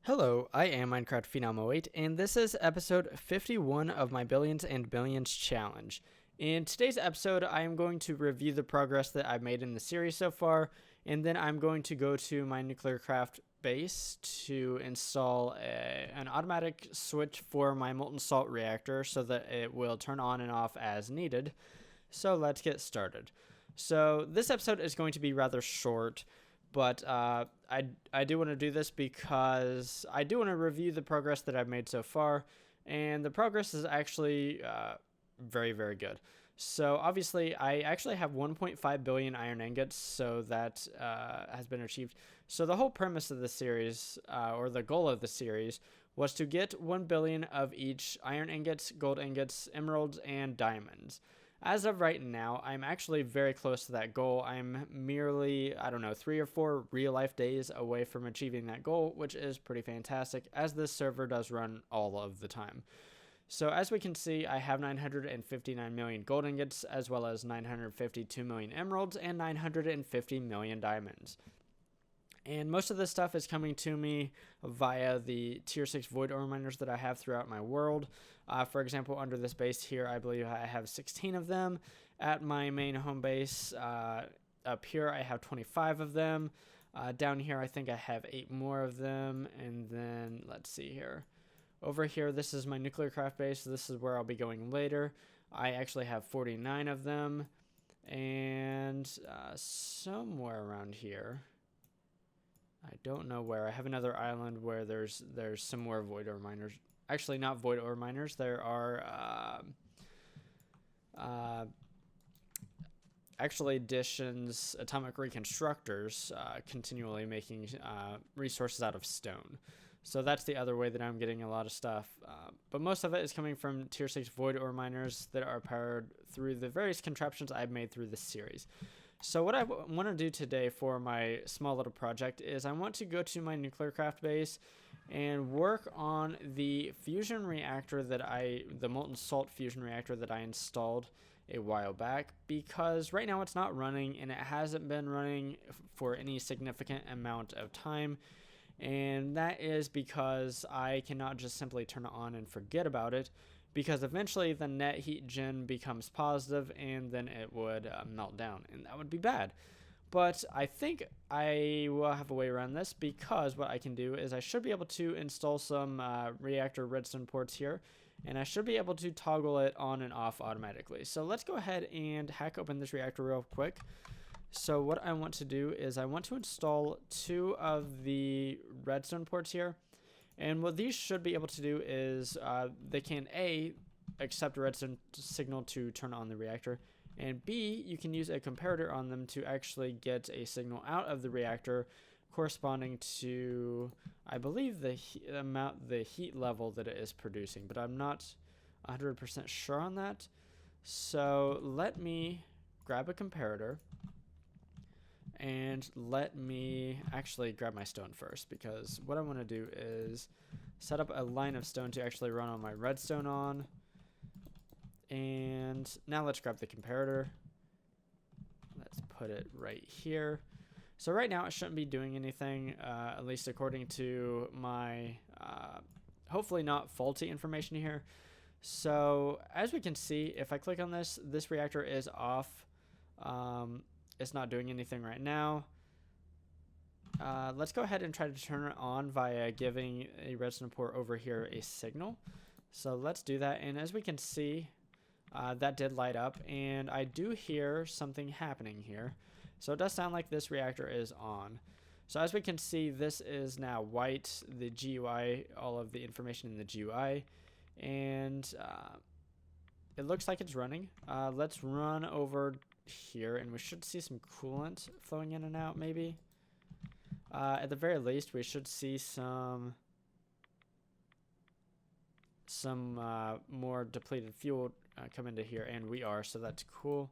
Hello, I am Minecraft Phenom 08, and this is episode 51 of my Billions and Billions challenge. In today's episode, I am going to review the progress that I've made in the series so far, and then I'm going to go to my NuclearCraft base to install an automatic switch for my Molten Salt Reactor so that it will turn on and off as needed. So let's get started. So this episode is going to be rather short, but I do want to do this because I do want to review the progress that I've made so far, and the progress is actually very, very good. So obviously, I actually have 1.5 billion iron ingots, so that has been achieved. So the whole premise of the series, or the goal of the series, was to get 1 billion of each iron ingots, gold ingots, emeralds, and diamonds. As of right now, I'm actually very close to that goal. I'm merely, 3 or 4 real-life days away from achieving that goal, which is pretty fantastic, as this server does run all of the time. So as we can see, I have 959 million gold ingots, as well as 952 million emeralds, and 950 million diamonds. And most of this stuff is coming to me via the tier 6 void ore miners that I have throughout my world. For example, under this base here, I believe I have 16 of them. At my main home base up here, I have 25 of them. Down here, I think I have 8 more of them. And then, let's see here. Over here, this is my NuclearCraft base. So this is where I'll be going later. I actually have 49 of them. And somewhere around here, I don't know where. I have another island where there's some more void ore miners. Actually, not void ore miners. There are actually additions, Atomic Reconstructors, continually making resources out of stone. So that's the other way that I'm getting a lot of stuff. But most of it is coming from tier 6 void ore miners that are powered through the various contraptions I've made through this series. So what I want to do today for my small little project is I want to go to my NuclearCraft base and work on the fusion reactor the Molten Salt fusion reactor that I installed a while back, because right now it's not running, and it hasn't been running for any significant amount of time. And that is because I cannot just simply turn it on and forget about it, because eventually the net heat gen becomes positive and then it would melt down, and that would be bad. But I think I will have a way around this, because what I can do is I should be able to install some reactor redstone ports here, and I should be able to toggle it on and off automatically. So let's go ahead and hack open this reactor real quick. So what I want to do is I want to install 2 of the redstone ports here. And what these should be able to do is they can A, accept a redstone signal to turn on the reactor, and B, you can use a comparator on them to actually get a signal out of the reactor corresponding to, I believe, the heat level that it is producing, but I'm not 100% sure on that. So let me grab a comparator. And let me actually grab my stone first, because what I want to do is set up a line of stone to actually run on my redstone on. And now let's grab the comparator. Let's put it right here. So right now it shouldn't be doing anything, at least according to my hopefully not faulty information here. So as we can see, if I click on this reactor is off. It's not doing anything right now. Let's go ahead and try to turn it on via giving a redstone port over here a signal. So let's do that. And as we can see, that did light up, and I do hear something happening here. So it does sound like this reactor is on. So as we can see, this is now white, the GUI, all of the information in the GUI, and it looks like it's running. Let's run over here, and we should see some coolant flowing in and out, maybe. At the very least, we should see some more depleted fuel come into here, and we are, so that's cool.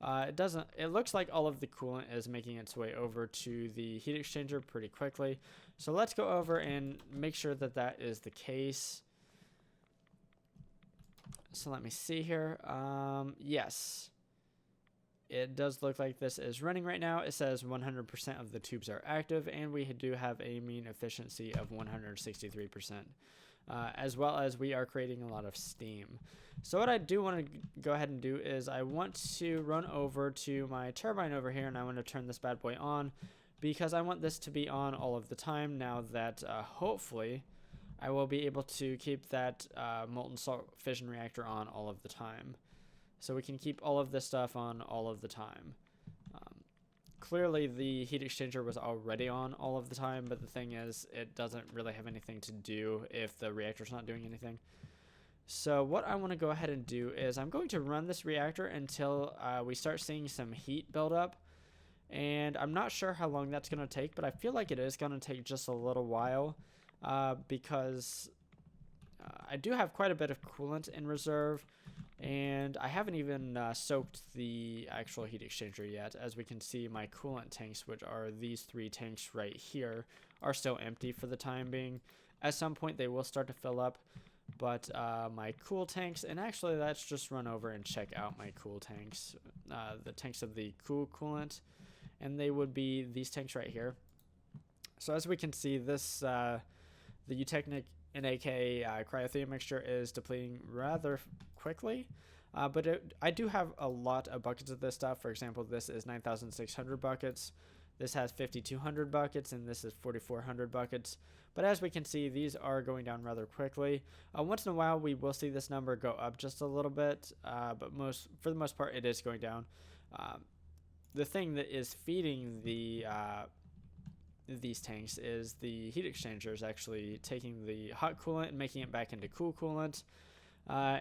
It looks like all of the coolant is making its way over to the heat exchanger pretty quickly. So let's go over and make sure that that is the case. So let me see here. Yes. it does look like this is running right now. It says 100% of the tubes are active, and we do have a mean efficiency of 163%, as well as we are creating a lot of steam. So what I do want to go ahead and do is I want to run over to my turbine over here, and I want to turn this bad boy on, because I want this to be on all of the time now that hopefully I will be able to keep that molten salt fission reactor on all of the time. So we can keep all of this stuff on all of the time. Clearly the heat exchanger was already on all of the time, but the thing is, it doesn't really have anything to do if the reactor's not doing anything. So what I want to go ahead and do is I'm going to run this reactor until we start seeing some heat build up. And I'm not sure how long that's going to take, but I feel like it is going to take just a little while because I do have quite a bit of coolant in reserve. And I haven't even soaked the actual heat exchanger yet. As we can see, my coolant tanks, which are these 3 tanks right here, are still empty for the time being. At some point, they will start to fill up. But my cool tanks, and actually let's just run over and check out my cool tanks. The tanks of the cool coolant, and they would be these tanks right here. So as we can see, this the Eutechnic NAK cryothea mixture is depleting rather quickly, but I do have a lot of buckets of this stuff. For example, this is 9,600 buckets, this has 5,200 buckets, and this is 4,400 buckets. But as we can see, these are going down rather quickly. Once in a while we will see this number go up just a little bit, but for the most part it is going down. The thing that is feeding these tanks is the heat exchangers actually taking the hot coolant and making it back into cool coolant,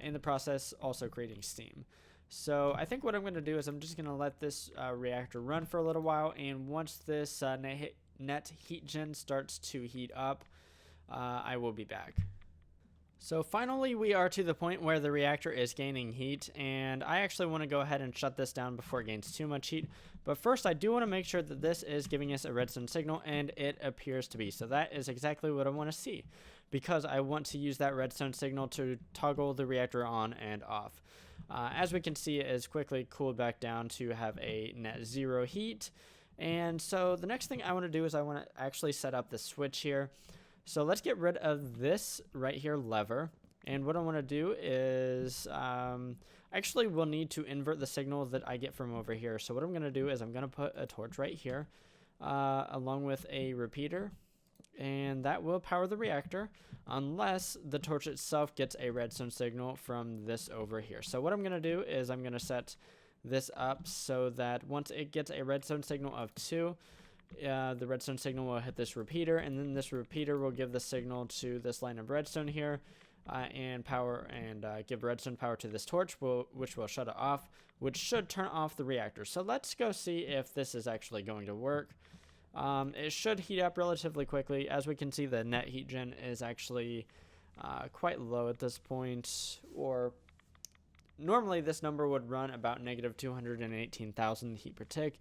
in the process also creating steam. So I think what I'm going to do is I'm just going to let this reactor run for a little while, and once this net heat gen starts to heat up, I will be back. So finally we are to the point where the reactor is gaining heat, and I actually want to go ahead and shut this down before it gains too much heat. But first I do want to make sure that this is giving us a redstone signal, and it appears to be. So that is exactly what I want to see, because I want to use that redstone signal to toggle the reactor on and off. As we can see, it is quickly cooled back down to have a net 0 heat. And so the next thing I want to do is I want to actually set up the switch here. So let's get rid of this right here lever. And what I want to do is actually we'll need to invert the signal that I get from over here. So what I'm going to do is I'm going to put a torch right here along with a repeater. And that will power the reactor unless the torch itself gets a redstone signal from this over here. So what I'm going to do is I'm going to set this up so that once it gets a redstone signal of 2, the redstone signal will hit this repeater, and then this repeater will give the signal to this line of redstone here and give redstone power to this torch, which will shut it off, which should turn off the reactor. So let's go see if this is actually going to work. It should heat up relatively quickly. As we can see, the net heat gen is actually quite low at this point, or normally this number would run about negative 218,000 heat per tick,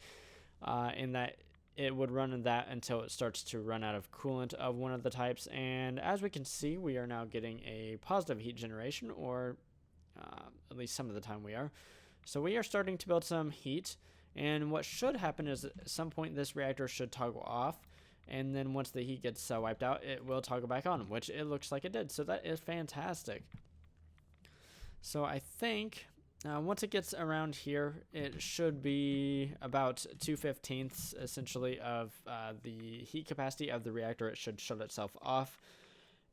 in that it would run in that until it starts to run out of coolant of one of the types. And as we can see, we are now getting a positive heat generation, or at least some of the time we are. So we are starting to build some heat. And what should happen is at some point this reactor should toggle off, and then once the heat gets wiped out, it will toggle back on, which it looks like it did. So that is fantastic. So I think once it gets around here, it should be about 2/15 essentially of the heat capacity of the reactor. It should shut itself off.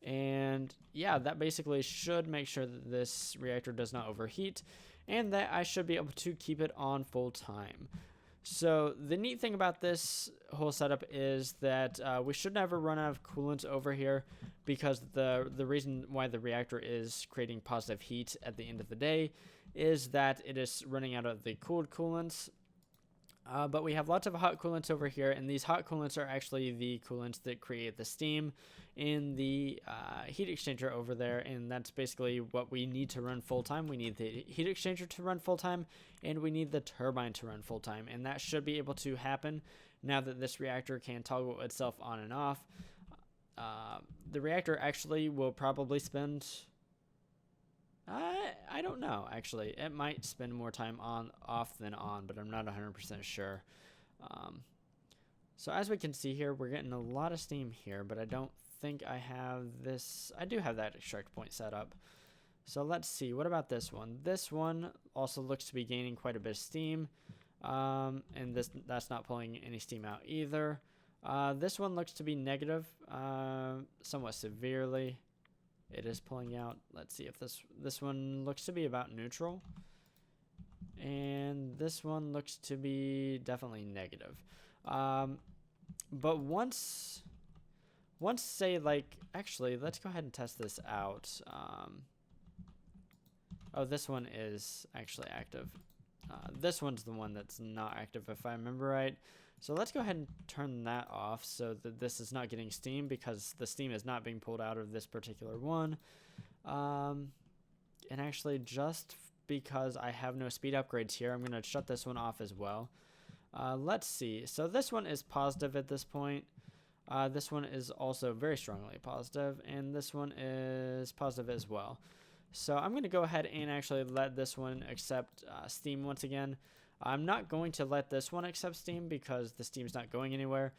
And yeah, that basically should make sure that this reactor does not overheat, and that I should be able to keep it on full time. So the neat thing about this whole setup is that we should never run out of coolant over here, because the reason why the reactor is creating positive heat at the end of the day is that it is running out of the cooled coolants. But we have lots of hot coolants over here, and these hot coolants are actually the coolants that create the steam in the heat exchanger over there, and that's basically what we need to run full time. We need the heat exchanger to run full time, and we need the turbine to run full time, and that should be able to happen now that this reactor can toggle itself on and off. The reactor actually will probably spend... I I don't know, actually. It might spend more time off than on, but I'm not 100% sure. So as we can see here, we're getting a lot of steam here, but I don't think I have this. I do have that extract point set up. So let's see. What about this one? This one also looks to be gaining quite a bit of steam. And that's not pulling any steam out either. This one looks to be negative somewhat severely. It is pulling out. Let's see if this one looks to be about neutral. And this one looks to be definitely negative. But once say like, actually, let's go ahead and test this out. Oh, this one is actually active. This one's the one that's not active if I remember right. So let's go ahead and turn that off so that this is not getting steam, because the steam is not being pulled out of this particular one. And actually, just because I have no speed upgrades here, I'm going to shut this one off as well. Let's see. So this one is positive at this point. This one is also very strongly positive, and this one is positive as well. So I'm going to go ahead and actually let this one accept steam once again. I'm not going to let this one accept steam because the steam's not going anywhere,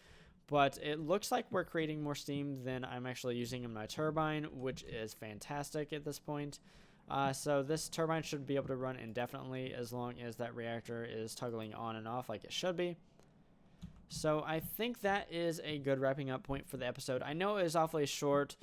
but it looks like we're creating more steam than I'm actually using in my turbine, which is fantastic at this point. So this turbine should be able to run indefinitely as long as that reactor is toggling on and off like it should be. So I think that is a good wrapping up point for the episode. I know it is awfully short,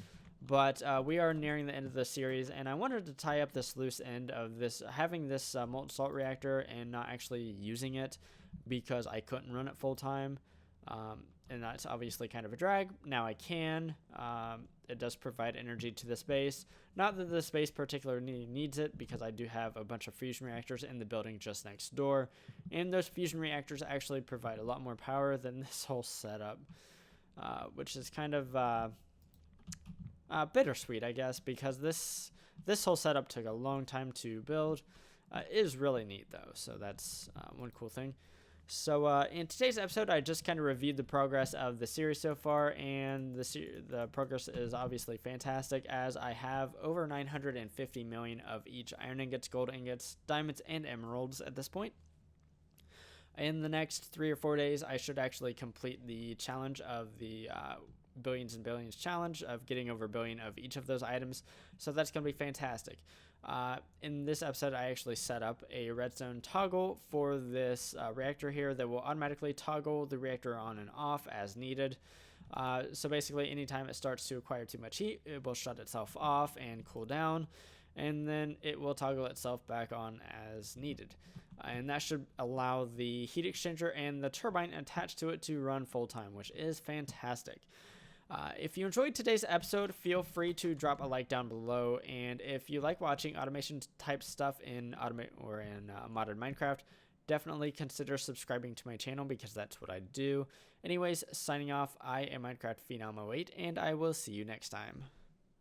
but we are nearing the end of the series, and I wanted to tie up this loose end of this, having this molten salt reactor and not actually using it because I couldn't run it full time. And that's obviously kind of a drag. Now I can. It does provide energy to this base. Not that this base particularly needs it, because I do have a bunch of fusion reactors in the building just next door. And those fusion reactors actually provide a lot more power than this whole setup, which is kind of bittersweet, I guess, because this whole setup took a long time to build. It is really neat, though, so that's one cool thing. So in today's episode, I just kind of reviewed the progress of the series so far, and the progress is obviously fantastic, as I have over 950 million of each iron ingots, gold ingots, diamonds, and emeralds at this point. In the next 3 or 4 days, I should actually complete the challenge of the billions and billions challenge of getting over a billion of each of those items, so that's going to be fantastic. In this episode, I actually set up a redstone toggle for this reactor here that will automatically toggle the reactor on and off as needed. So basically, anytime it starts to acquire too much heat, it will shut itself off and cool down, and then it will toggle itself back on as needed. And that should allow the heat exchanger and the turbine attached to it to run full time, which is fantastic. If you enjoyed today's episode, feel free to drop a like down below, and if you like watching automation type stuff in modded Minecraft, definitely consider subscribing to my channel, because that's what I do. Anyways, signing off, I am Minecraft Phenom 08, and I will see you next time.